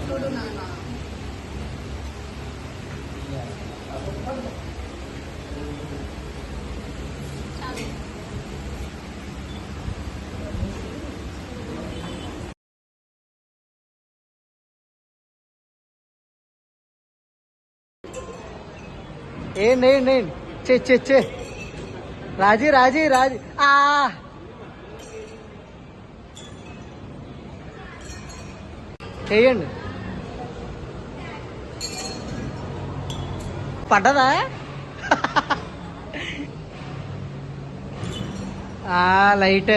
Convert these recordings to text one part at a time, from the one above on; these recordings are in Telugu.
చూడు నాన్న. ఏంటి చే రాజీ చేయండి. పడ్డదా? లైట్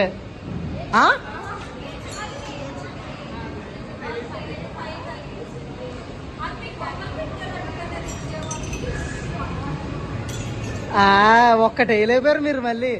ఒక్కటి వేయలేపారు మీరు మళ్ళీ.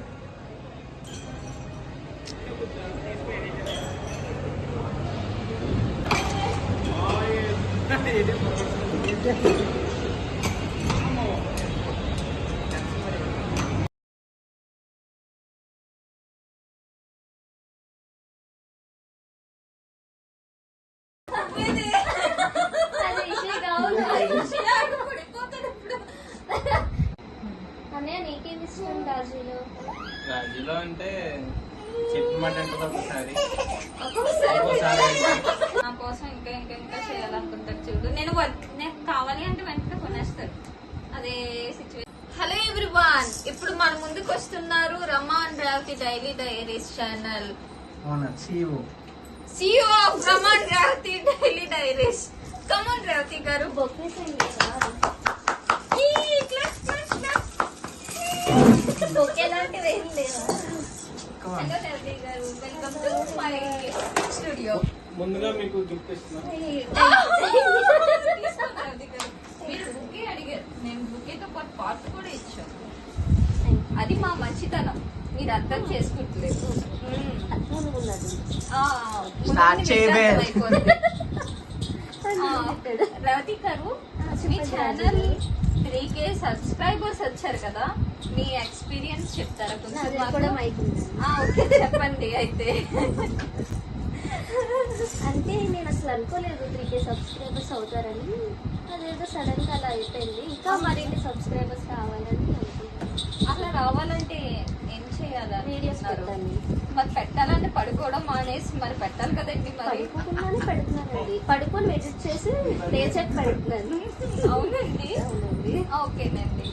రాజీలో అంటే చెప్పమంటే ఒకసారి నా కోసం ఇంకా చేయాలనుకుంటారు చూడు. నేను కావాలి అంటే వెంటనే కొనేస్తాడు. అదే సిచ్యువేషన్. హలో ఎవ్రీవన్, ఇప్పుడు మన ముందుకు వస్తున్నారు Rama and Revathi daily diaries channel CEO of Rama and Revathi daily diaries. Come on Revathi garu. Bouquet లాంటివి ఏం లేవా? హలో రేవతి గారు, వెల్కమ్ టు మై స్టూడియో. ముందుగా మీకు గిఫ్ట్ ఇస్తున్నాను. మీరు బుకే అడిగారు, నేను బుకేతో పాటు పార్ట్ కూడా ఇచ్చాను. అది మా మంచితనం, మీరు అర్థం చేసుకుంటలేదు. రవతి గారు, మీ ఛానల్ 3K సబ్స్క్రైబర్స్ వచ్చారు కదా, మీ ఎక్స్పీరియన్స్ చెప్తారా కొంచెం? ఓకే చెప్పండి. అయితే అంటే నేను అసలు అనుకోలేదు 3K సబ్స్క్రైబర్స్ అవుతారని. అదేదో సడన్ గా అలా అయిపోయింది. ఇంకా మరిన్ని సబ్స్క్రైబర్స్ కావాలని అనుకుంటున్నాను. అలా రావాలంటే ఏం చేయాలి? వీడియోస్ పెట్టాలి. మరి పెట్టాలంటే పడుకోవడం మానేసి మరి పెట్టాలి కదండి. మరి పడుకోకుండానే పెడుతున్నానండి. పడుకొని ఎడిట్ చేసి లేచాక పెడుతున్నాను. అవునండి. ఓకేనండి.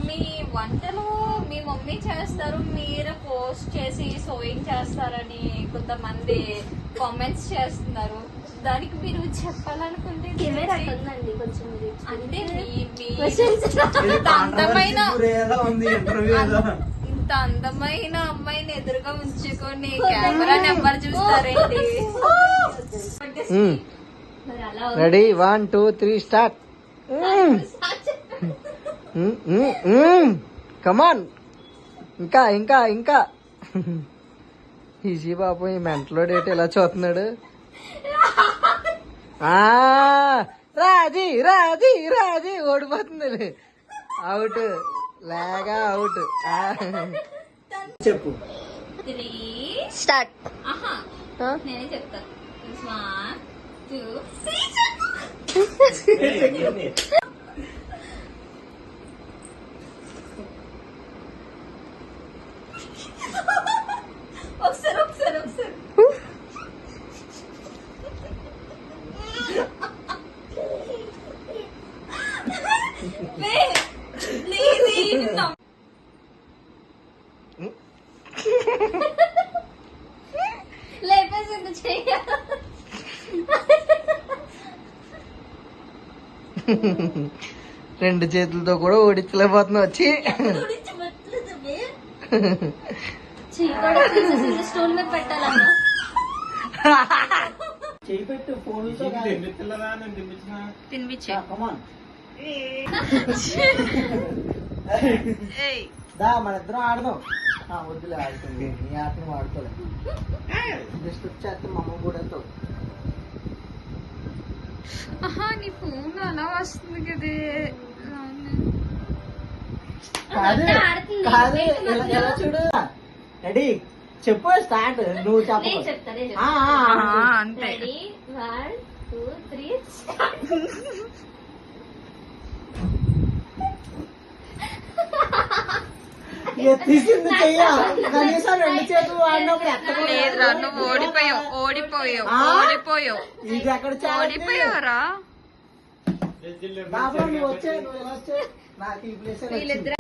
మీ వంటలు మీ మమ్మీ చేస్తారు, మీరు పోస్ట్ చేసి సోయింగ్ చేస్తారని కొంతమంది కామెంట్స్ చేస్తున్నారు. దానికి మీరు చెప్పాలనుకుంటే కొంచెం అంటే ఇంత అందమైన అమ్మాయిని ఎదురుగా ఉంచుకొని కెమెరా నెంబర్ చూస్తారండి. Ready 1 2 3 start. కమాన్. ఇంకా ఈజీ బాబు, ఈ మెంటలో డేట్ ఎలా చూస్తున్నాడు. రాజీ ఓడిపోతుంది. అవుట్ లేగా అవుట్. చెప్పు. 3 స్టార్ట్. నేనే చెప్తాను. 1 2 ఒకసారి లేపేసింది చెయ్య. రెండు చేతులతో కూడా ఓడించలేకపోతున్నావు. వచ్చి స్టోన్ మీద పెట్టాలన్నా చేపెట్టు. ఫోన్ తినిపించే మన ఇద్దరం ఆడదాం. వద్దులే, ఆడుతుంది. నీ ఆటను ఆడుకోలేదు. జస్ట్ వచ్చేస్తే మా అమ్మ కూడా నీ ఫోన్ అలా వస్తుంది కదే. ఎలా చూడు. రెడీ చెప్పు. స్టార్ట్. నువ్వు చెప్పు. అంతే. 1 2, 3. ఎత్తిసింది చెయ్య కనీసం 2 చేతులు వాడినప్పుడు లేదురా నువ్వు ఓడిపోయావు ఇది ఎక్కడ ఓడిపోయావురా. బాబు నువ్వు వచ్చే నువ్వు ఎలా వచ్చే నాకు ఈ ప్లేస్ వీళ్ళిద్దరు-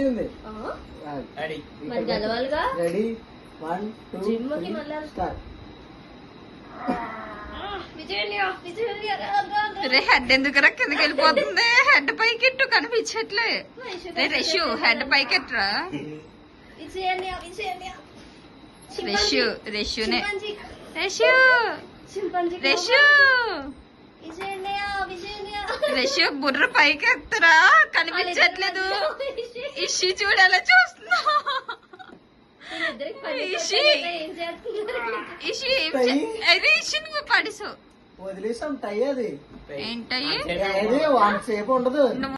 డాడీ మరి గెలవాలిగా. రెడీ 1 జిమ్ 2 కి 3 మళ్ళా. స్టార్ట్. రే హెడ్ ఎందుకురా కిందకి వెళ్ళిపోతుంది? హెడ్ పైకి ఎట్టు కనిపించట్లే. రే రెష్యూ హెడ్ పైకి ఎట్టురా. రెష్యూనే రెష్యూ బుర్ర పైకి ఎత్తరా కనిపించట్లేదు. ఇషి చూడేలా చూస్తున్నా. ఇషి అదే ఇషి నువ్వు పడిసో వదిలేసాం టై అది ఏంటయ్యి అది 1 సేపు ఉండదు. నువ్వు